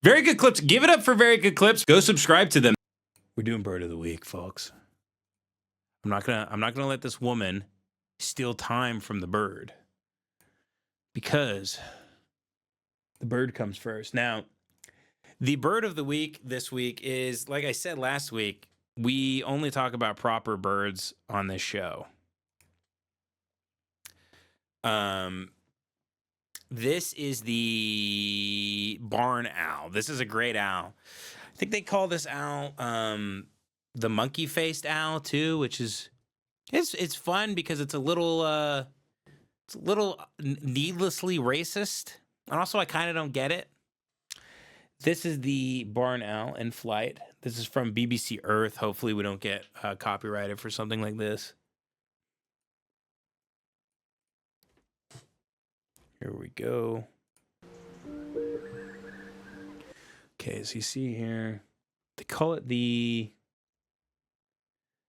Very good clips. Give it up for very good clips. Go subscribe to them. We're doing bird of the week, folks. I'm not gonna let this woman steal time from the bird, because the bird comes first. Now, the bird of the week this week is, like I said last week, we only talk about proper birds on this show. This is the barn owl. This is a great owl. I think they call this owl the monkey-faced owl too, which is it's fun because it's a little needlessly racist, and also I kind of don't get it. This is the barn owl in flight. This is from BBC Earth. Hopefully we don't get copyrighted for something like this. Here we go. Okay, as you see here, they call it the, I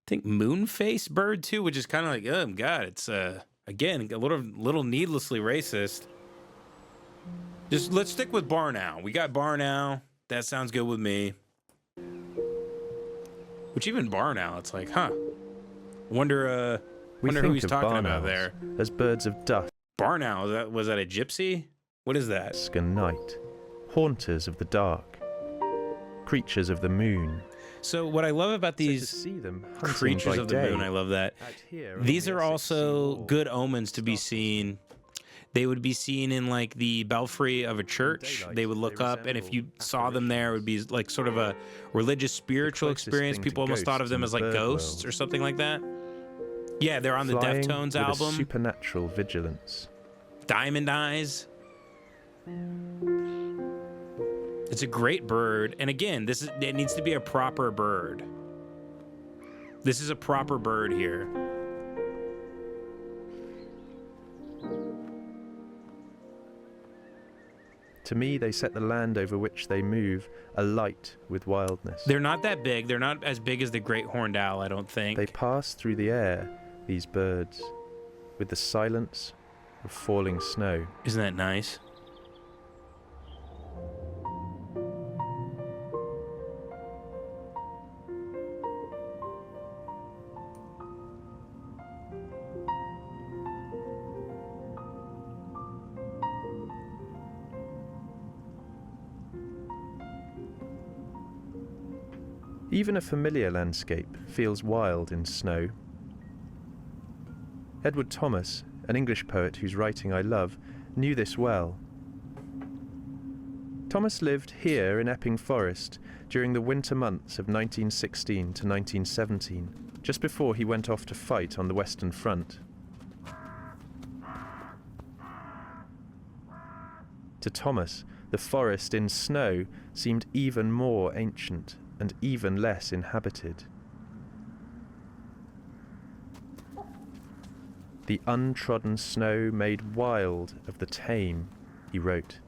think, moon-faced bird too, which is kind of like, oh God, it's again a little needlessly racist. Just let's stick with barn owl. We got barn owl. That sounds good with me. Which even barn owl, it's like, huh? Wonder who he's talking about there. As birds of dusk. Barn owl, was that a gypsy? What is that? Dusk and night, haunters of the dark, creatures of the moon. So what I love about these creatures of the moon, I love that. These are also good omens to be seen. They would be seen in like the belfry of a church. They would look up, and if you saw them there, it would be like sort of a religious, spiritual experience. People almost thought of them as like ghosts or something like that. Yeah, they're on the Deftones album. Supernatural vigilance. Diamond Eyes. It's a great bird, and again, it needs to be a proper bird. This is a proper bird here. To me, they set the land over which they move alight with wildness. They're not that big. They're not as big as the great horned owl, I don't think. They pass through the air, these birds, with the silence of falling snow. Isn't that nice? Even a familiar landscape feels wild in snow. Edward Thomas, an English poet whose writing I love, knew this well. Thomas lived here in Epping Forest during the winter months of 1916 to 1917, just before he went off to fight on the Western Front. To Thomas, the forest in snow seemed even more ancient and even less inhabited. The untrodden snow made wild of the tame, he wrote,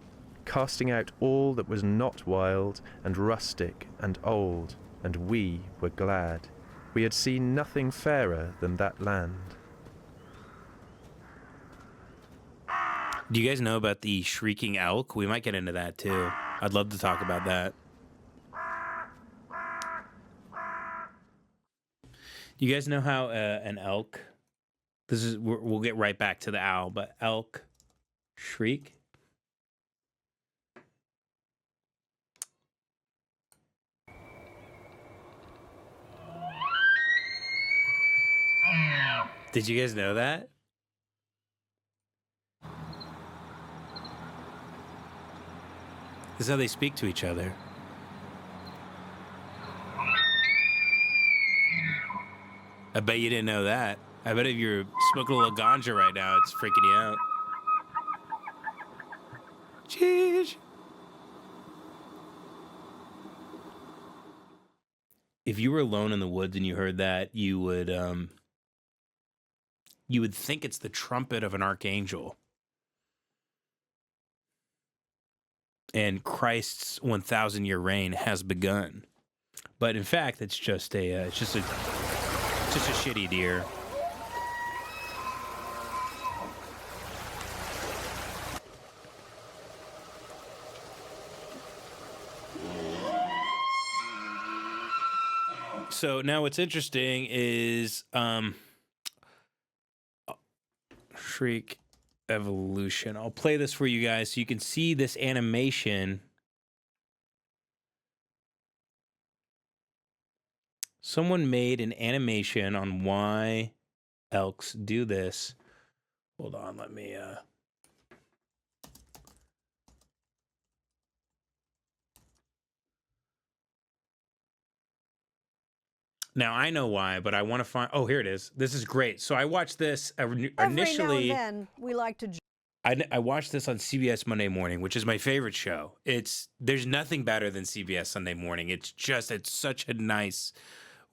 casting out all that was not wild and rustic and old, and we were glad. We had seen nothing fairer than that land. Do you guys know about the shrieking elk? We might get into that too. I'd love to talk about that. Do you guys know how an elk, we'll get right back to the owl, but elk shriek? Did you guys know that? This is how they speak to each other. I bet you didn't know that. I bet if you're smoking a little ganja right now, it's freaking you out. Cheers. If you were alone in the woods and you heard that, you would think it's the trumpet of an archangel. And Christ's 1,000-year reign has begun. But in fact, it's just a shitty deer. So now what's interesting is Shriek Evolution. I'll play this for you guys so you can see this animation. Someone made an animation on why elks do this. Hold on, let me Now I know why, but I want to find. Oh, here it is. This is great. So I watched this initially. Every now and then, we like to. I watched this on CBS Monday Morning, which is my favorite show. There's nothing better than CBS Sunday Morning. It's such a nice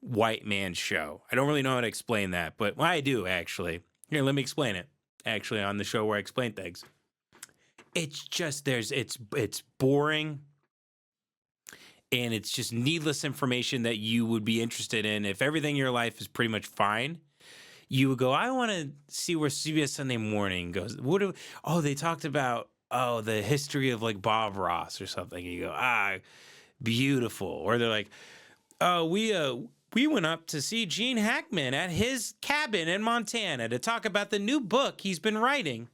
white man show. I don't really know how to explain that, but I do actually. Here, let me explain it. Actually, on the show where I explain things, it's just it's boring. And it's just needless information that you would be interested in. If everything in your life is pretty much fine, you would go, I want to see where CBS Sunday Morning goes. They talked about, the history of like Bob Ross or something. And you go, beautiful. Or they're like, we went up to see Gene Hackman at his cabin in Montana to talk about the new book he's been writing.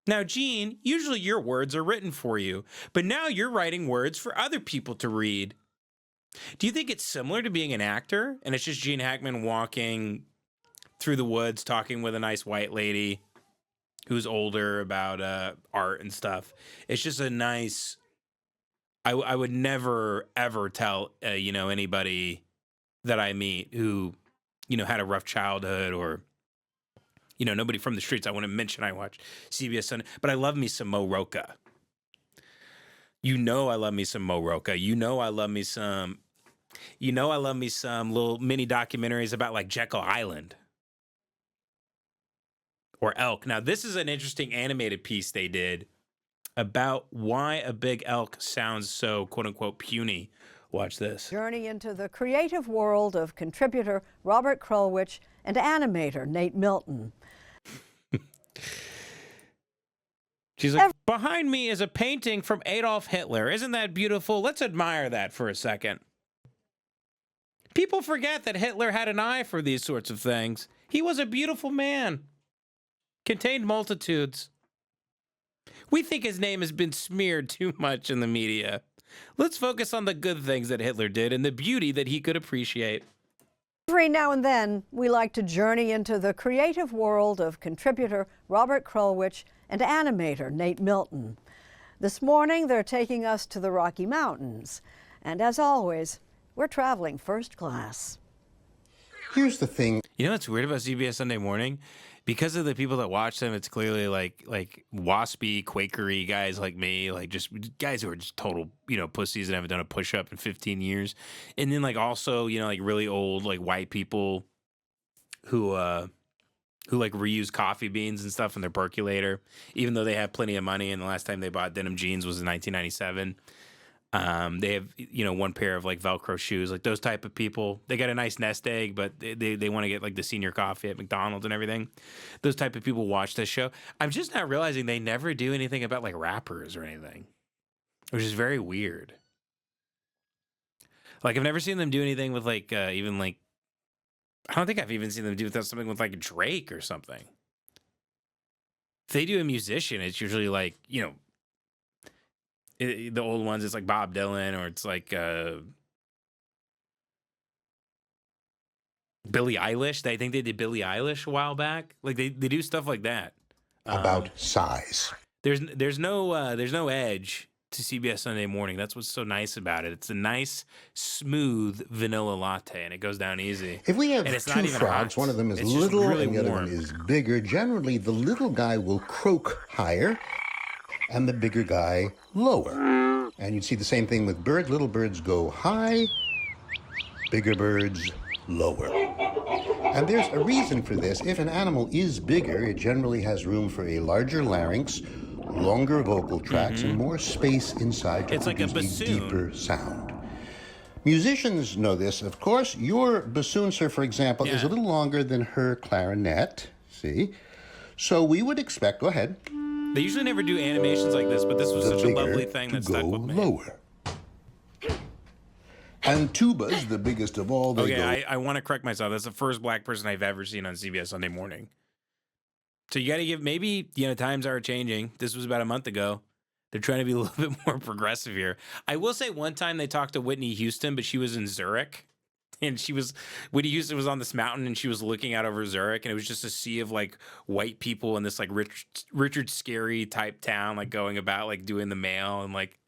Now, Gene, usually your words are written for you, but now you're writing words for other people to read. Do you think it's similar to being an actor, and it's just Gene Hackman walking through the woods talking with a nice white lady who's older about art and stuff? It's just a nice... I would never, ever tell, anybody that I meet who, had a rough childhood or... nobody from the streets. I want to mention I watch CBS Sunday, but I love me some Mo Rocca. I love me some Mo Rocca. I love me some little mini documentaries about like Jekyll Island or elk. Now, this is an interesting animated piece they did about why a big elk sounds so quote unquote puny. Watch this. Journey into the creative world of contributor Robert Krulwich and animator Nate Milton. She's like, behind me is a painting from Adolf Hitler. Isn't that beautiful? Let's admire that for a second. People forget that Hitler had an eye for these sorts of things. He was a beautiful man. Contained multitudes. We think his name has been smeared too much in the media. Let's focus on the good things that Hitler did and the beauty that he could appreciate. Every now and then, we like to journey into the creative world of contributor Robert Krulwich and animator Nate Milton. This morning, they're taking us to the Rocky Mountains. And as always, we're traveling first class. Here's the thing. You know what's weird about CBS Sunday Morning? Because of the people that watch them, it's clearly like waspy, Quakery guys like me, like just guys who are just total, pussies and haven't done a push-up in 15 years. And then like also, like really old, like white people who like reuse coffee beans and stuff in their percolator, even though they have plenty of money. And the last time they bought denim jeans was in 1997. They have, one pair of like Velcro shoes, like those type of people. They got a nice nest egg, but they want to get like the senior coffee at McDonald's and everything. Those type of people watch this show. I'm just not realizing they never do anything about like rappers or anything, which is very weird. Like I've never seen them do anything with like, even like, I don't think I've even seen them do something with like Drake or something. If they do a musician, it's usually like, the old ones, it's like Bob Dylan or it's like Billie Eilish. I think they did Billie Eilish a while back. Like they do stuff like that. About size. There's no edge to CBS Sunday Morning. That's what's so nice about it. It's a nice, smooth vanilla latte, and it goes down easy. If we have and it's two not even frogs, hot. one of them is It's just little really and the other warm. one is bigger, generally the little guy will croak higher and the bigger guy lower. And you'd see the same thing with birds. Little birds go high, bigger birds lower. And there's a reason for this. If an animal is bigger, it generally has room for a larger larynx, longer vocal tracts, and more space inside to It's like a produce a bassoon. deeper sound. Musicians know this, of course. Your bassooncer, for example, is a little longer than her clarinet. See? So we would expect, go ahead. They usually never do animations like this, but this was the such a bigger lovely thing to that stuck go with me. lower. And Tuba's the biggest of all. They go. I want to correct myself. That's the first black person I've ever seen on CBS Sunday Morning. So you got to give, maybe, times are changing. This was about a month ago. They're trying to be a little bit more progressive here. I will say one time they talked to Whitney Houston, but she was in Zurich. And Whitney Houston was on this mountain and she was looking out over Zurich, and it was just a sea of like white people in this like Richard Scarry type town, like going about like doing the mail and like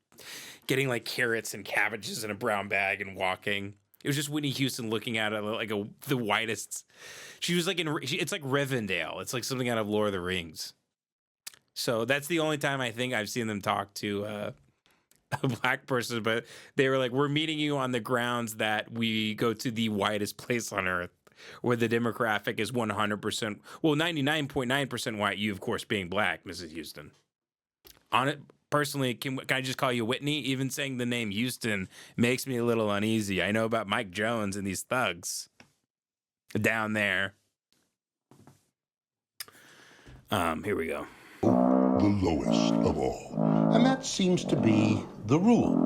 getting like carrots and cabbages in a brown bag and walking. It was just Whitney Houston looking at it like the whitest. She was like it's like Rivendell. It's like something out of Lord of the Rings. So that's the only time I think I've seen them talk to a black person, but they were like, we're meeting you on the grounds that we go to the whitest place on earth where the demographic is 100%, well, 99.9% white, you, of course, being black, Mrs. Houston. On it, personally, can I just call you Whitney? Even saying the name Houston makes me a little uneasy. I know about Mike Jones and these thugs down there. Here we go. The lowest of all. And that seems to be the rule.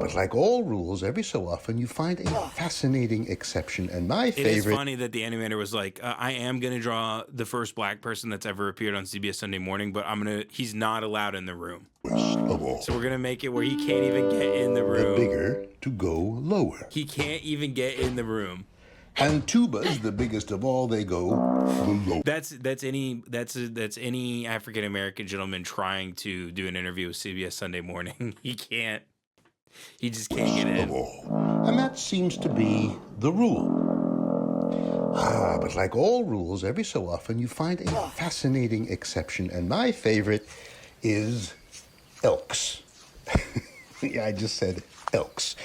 But like all rules, every so often you find a fascinating exception. And my favorite... It is funny that the animator was like, I am going to draw the first black person that's ever appeared on CBS Sunday Morning, but he's not allowed in the room. Of all. So we're going to make it where he can't even get in the room. The bigger to go lower. He can't even get in the room. And Tuba's the biggest of all. They go the low. That's any African American gentleman trying to do an interview with CBS Sunday Morning. He just can't get in. Of all. And that seems to be the rule. But like all rules, every so often you find a fascinating exception. And my favorite is elks. Yeah, I just said elks.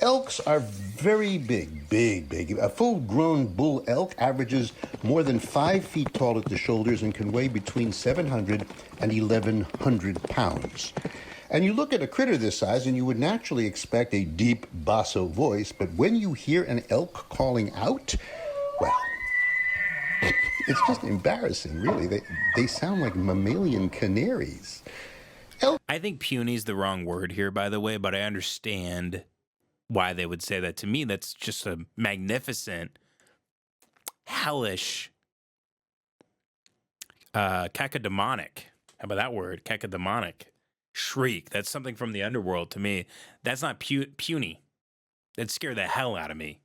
Elks are very big. A full-grown bull elk averages more than 5 feet tall at the shoulders and can weigh between 700 and 1,100 pounds. And you look at a critter this size and you would naturally expect a deep basso voice, but when you hear an elk calling out, well, it's just embarrassing, really. They sound like mammalian canaries. I think puny's the wrong word here, by the way, but I understand why they would say that. To me, that's just a magnificent, hellish, cacodemonic. How about that word? Cacodemonic. Shriek. That's something from the underworld to me. That's not puny. That'd scare the hell out of me.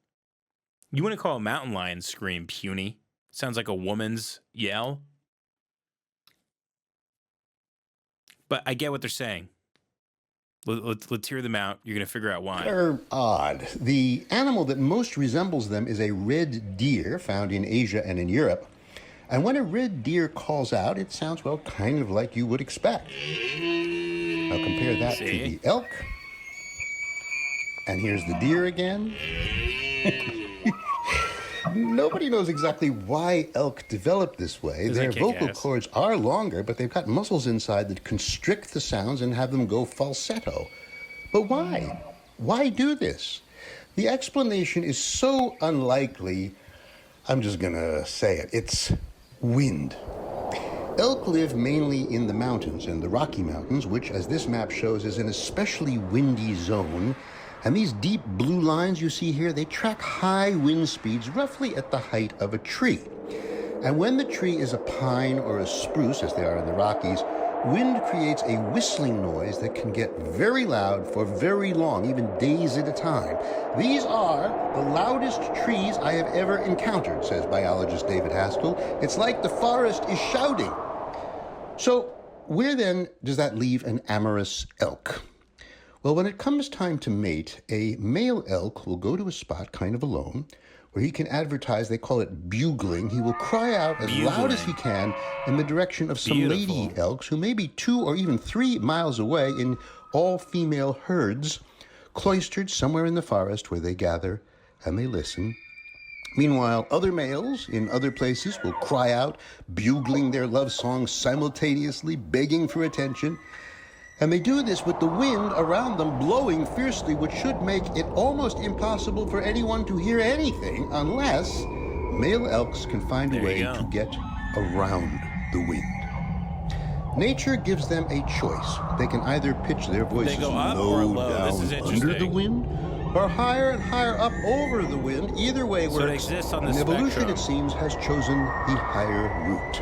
You wouldn't call a mountain lion scream puny. Sounds like a woman's yell. But I get what they're saying. Let's hear them out. You're going to figure out why. They're odd. The animal that most resembles them is a red deer found in Asia and in Europe. And when a red deer calls out, it sounds, well, kind of like you would expect. Now compare that to the elk. And here's the deer again. Nobody knows exactly why elk develop this way. Their vocal cords are longer, but they've got muscles inside that constrict the sounds and have them go falsetto. But why? Why do this? The explanation is so unlikely, I'm just gonna say it. It's wind. Elk live mainly in the mountains, in the Rocky Mountains, which, as this map shows, is an especially windy zone. And these deep blue lines you see here, they track high wind speeds roughly at the height of a tree. And when the tree is a pine or a spruce, as they are in the Rockies, wind creates a whistling noise that can get very loud for very long, even days at a time. These are the loudest trees I have ever encountered, says biologist David Haskell. It's like the forest is shouting. So where then does that leave an amorous elk? Well, when it comes time to mate, a male elk will go to a spot kind of alone where he can advertise, they call it bugling. He will cry out as loud as he can in the direction of some lady elks who may be 2 or even 3 miles away in all-female herds, cloistered somewhere in the forest where they gather and they listen. Meanwhile, other males in other places will cry out, bugling their love songs simultaneously, begging for attention. And they do this with the wind around them blowing fiercely, which should make it almost impossible for anyone to hear anything unless male elks can find a way to get around the wind. Nature gives them a choice. They can either pitch their voices go up or low low. This is down under the interesting. wind, or higher and higher up over the wind. Either way works. So it exists on the and evolution, spectrum. it seems, has chosen the higher route.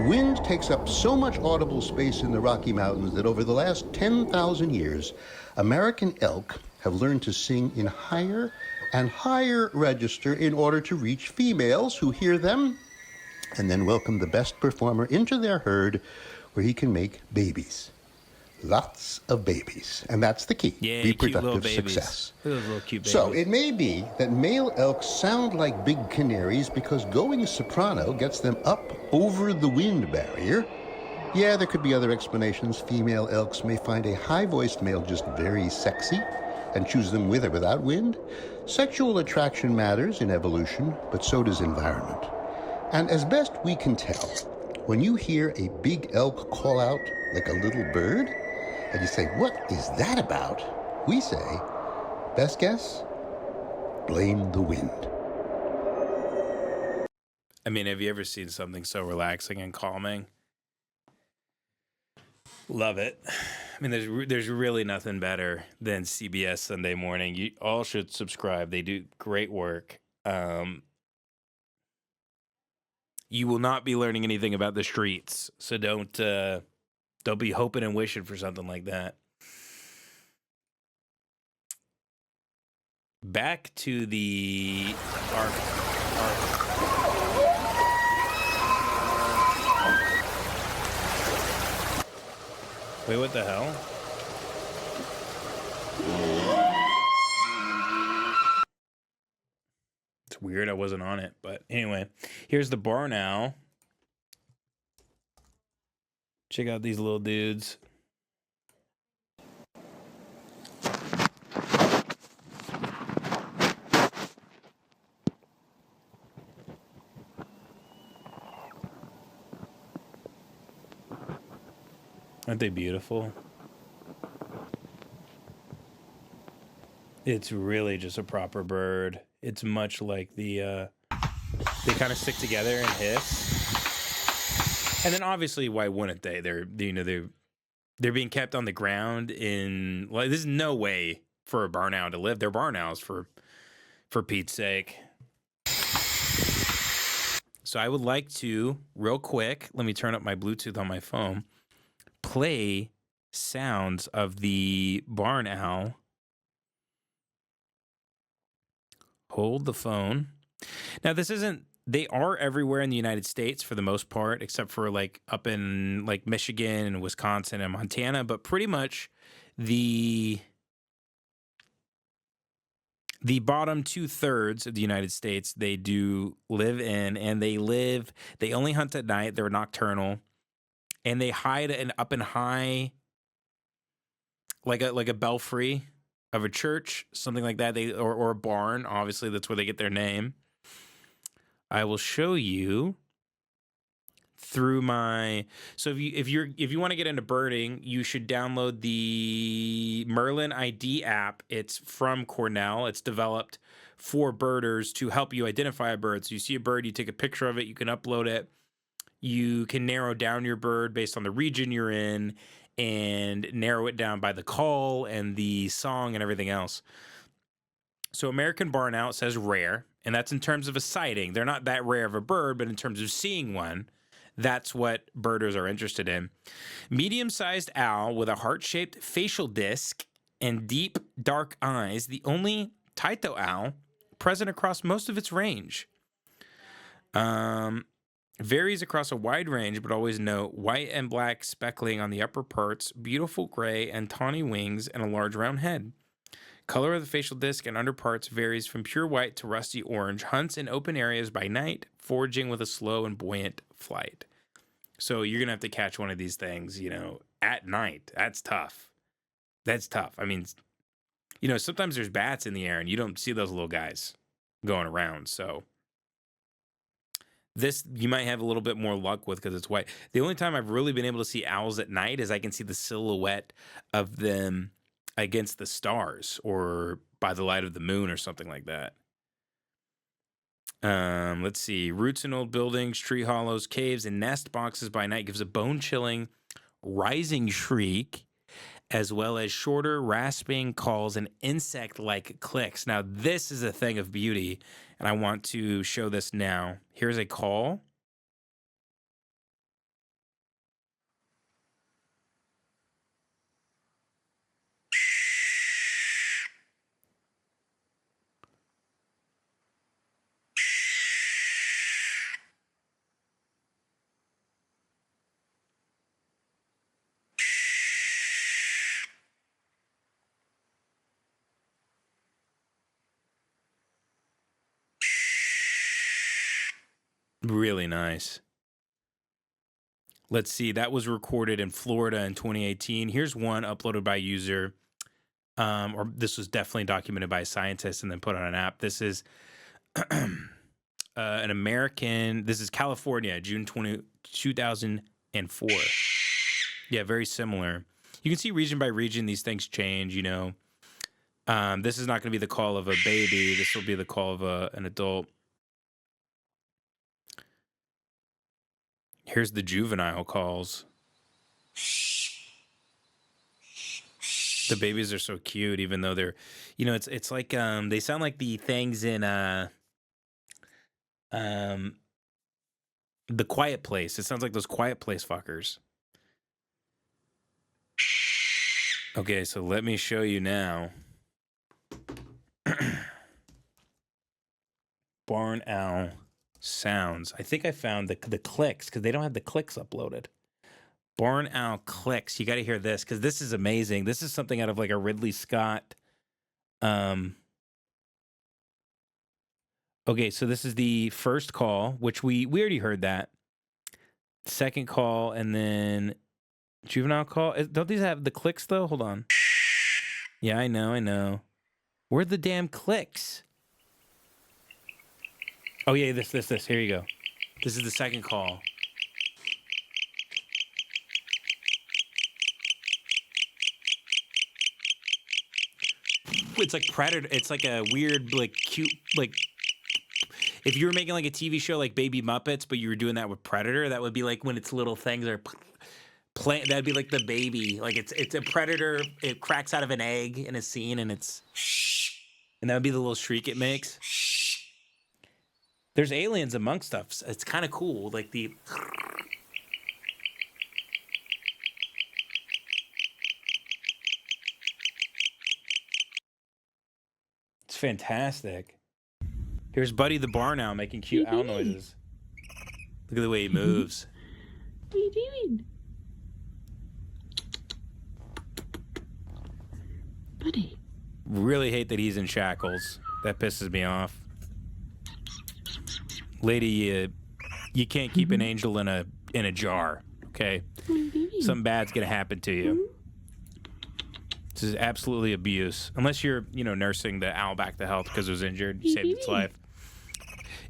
Wind takes up so much audible space in the Rocky Mountains that over the last 10,000 years, American elk have learned to sing in higher and higher register in order to reach females who hear them and then welcome the best performer into their herd where he can make babies. Lots of babies. And that's the key. Yeah, cute little reproductive babies. success. Look at those little cute babies. So it may be that male elks sound like big canaries because going soprano gets them up over the wind barrier. Yeah, there could be other explanations. Female elks may find a high-voiced male just very sexy and choose them with or without wind. Sexual attraction matters in evolution, but so does environment. And as best we can tell, when you hear a big elk call out like a little bird, and you say, "What is that about?" we say, best guess, blame the wind. I mean, have you ever seen something so relaxing and calming? Love it. I mean, there's really nothing better than CBS Sunday Morning. You all should subscribe. They do great work. You will not be learning anything about the streets, so don't be hoping and wishing for something like that. Back to the Wait, what the hell? It's weird I wasn't on it, but anyway, here's the barn owl. Check out these little dudes. Aren't they beautiful? It's really just a proper bird. It's much like the they kind of stick together and hiss. And then obviously, why wouldn't they? They're being kept on the ground in like there's no way for a barn owl to live. They're barn owls for Pete's sake. So I would like to real quick. Let me turn up my Bluetooth on my phone. Play sounds of the barn owl. Hold the phone. Now, this isn't, they are everywhere in the United States for the most part, except for like up in like Michigan and Wisconsin and Montana, but pretty much the bottom 2/3 of the United States, they do live in, and they only hunt at night. They're nocturnal. And they hide up in high, like a belfry of a church, something like that. Or a barn. Obviously, that's where they get their name. I will show you through my. So if you want to get into birding, you should download the Merlin ID app. It's from Cornell. It's developed for birders to help you identify a bird. So you see a bird, you take a picture of it, you can upload it. You can narrow down your bird based on the region you're in and narrow it down by the call and the song and everything else. So American barn owl says rare, and that's in terms of a sighting. They're not that rare of a bird, but in terms of seeing one, that's what birders are interested in. Medium-sized owl with a heart-shaped facial disc and deep, dark eyes, the only Taito owl present across most of its range. Varies across a wide range, but always note white and black speckling on the upper parts, beautiful gray and tawny wings, and a large round head. Color of the facial disc and underparts varies from pure white to rusty orange. Hunts in open areas by night, foraging with a slow and buoyant flight. So you're going to have to catch one of these things, at night. That's tough. I mean, sometimes there's bats in the air and you don't see those little guys going around, so... This you might have a little bit more luck with because it's white. The only time I've really been able to see owls at night is I can see the silhouette of them against the stars or by the light of the moon or something like that. Let's see. Roots in old buildings, tree hollows, caves, and nest boxes by night gives a bone-chilling, rising shriek, as well as shorter rasping calls and insect-like clicks. Now, this is a thing of beauty, and I want to show this now. Here's a call. Really nice. Let's see. That was recorded in Florida in 2018. Here's one uploaded by a user, or this was definitely documented by a scientist and then put on an app. This is an American. This is California, June 2004. Yeah, very similar. You can see region by region, these things change, you know. This is not going to be the call of a baby. This will be the call of an adult. Here's the juvenile calls. The babies are so cute, even though they're, you know, it's like they sound like the things in The Quiet Place. It sounds like those Quiet Place fuckers. Okay, so let me show you now. Barn owl sounds. I think I found the clicks because they don't have the clicks uploaded. Barn owl clicks. You got to hear this because this is amazing. This is something out of like a Ridley Scott. Okay, so this is the first call, which we already heard that. Second call, and then juvenile call. Don't these have the clicks though? Hold on. Yeah, I know. Where're the damn clicks? Oh yeah, this. Here you go. This is the second call. It's like Predator. It's like a weird, like cute, like if you were making like a TV show like Baby Muppets, but you were doing that with Predator, that would be like when its little things are playing. That'd be like the baby. Like it's a predator. It cracks out of an egg in a scene, and that would be the little shriek it makes. There's aliens amongst us. It's kind of cool. Like the. It's fantastic. Here's Buddy the barn owl making cute owl noises. Look at the way he moves. What are you doing? Buddy. Really hate that he's in shackles. That pisses me off. Lady, you can't keep an angel in a jar, okay? Something bad's gonna happen to you. This is absolutely abuse. Unless you're, nursing the owl back to health because it was injured, you saved its life.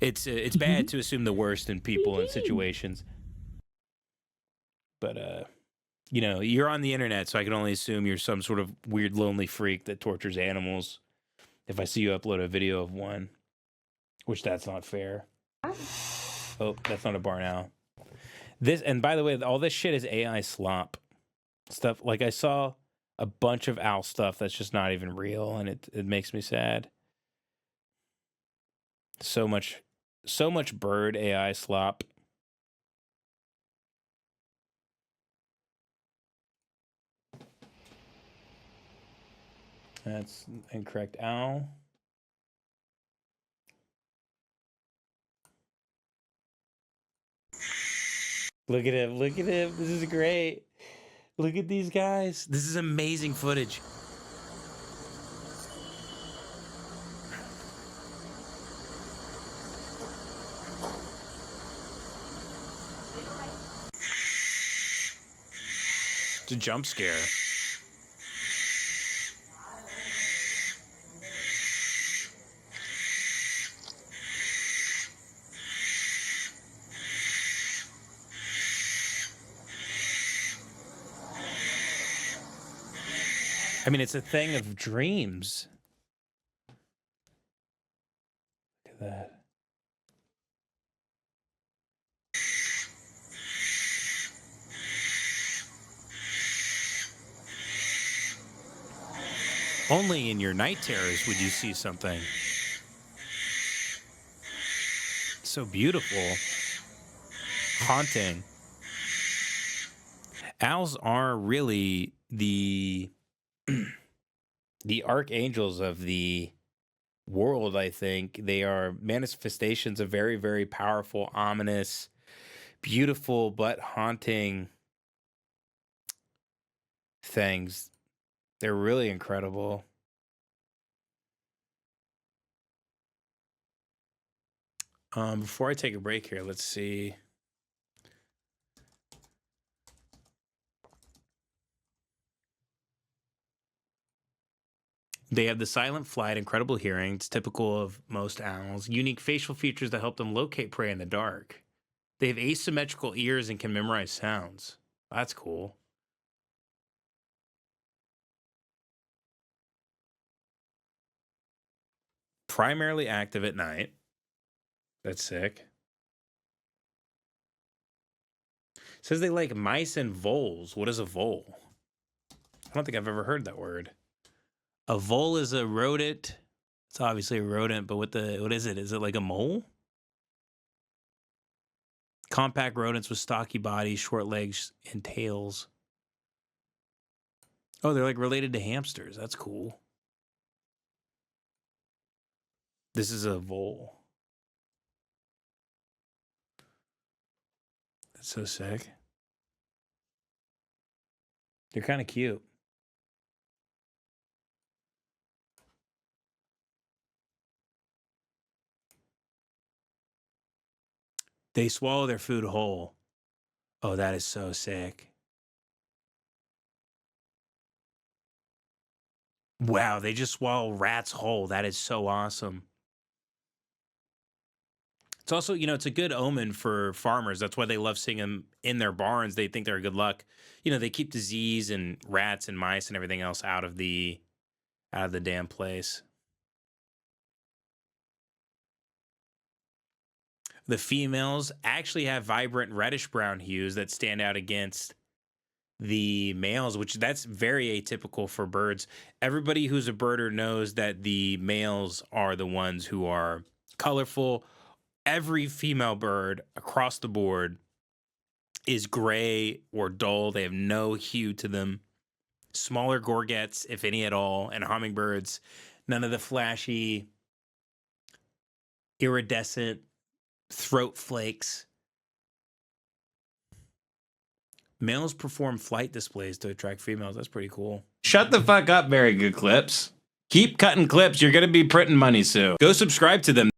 It's bad to assume the worst in people and situations. But you're on the internet, so I can only assume you're some sort of weird lonely freak that tortures animals. If I see you upload a video of one, which that's not fair. Oh, that's not a barn owl. And by the way, all this shit is AI slop stuff. Like I saw a bunch of owl stuff that's just not even real, and it makes me sad. So much bird AI slop. That's incorrect owl. Look at him. This is great. Look at these guys. This is amazing footage. It's a jump scare. I mean, it's a thing of dreams. Look at that. Only in your night terrors would you see something so beautiful, haunting. Owls are really the the archangels of the world, I think. They are manifestations of very, very powerful, ominous, beautiful, but haunting things. They're really incredible. Before I take a break here, let's see. They have the silent flight, incredible hearing. It's typical of most owls. Unique facial features that help them locate prey in the dark. They have asymmetrical ears and can memorize sounds. That's cool. Primarily active at night. That's sick. Says they like mice and voles. What is a vole? I don't think I've ever heard that word. A vole is a rodent. It's obviously a rodent, but what is it? Is it like a mole? Compact rodents with stocky bodies, short legs, and tails. Oh, they're like related to hamsters. That's cool. This is a vole. That's so sick. They're kind of cute. They swallow their food whole. Oh, that is so sick. Wow, they just swallow rats whole. That is so awesome. It's also, it's a good omen for farmers. That's why they love seeing them in their barns. They think they're good luck. They keep disease and rats and mice and everything else out of the damn place. The females actually have vibrant reddish brown hues that stand out against the males, which that's very atypical for birds. Everybody who's a birder knows that the males are the ones who are colorful. Every female bird across the board is gray or dull. They have no hue to them. Smaller gorgets, if any at all, and hummingbirds, none of the flashy, iridescent throat flakes. Males perform flight displays to attract females. That's pretty cool. Shut the fuck up, Very Good Clips. Keep cutting clips. You're going to be printing money soon. Go subscribe to them.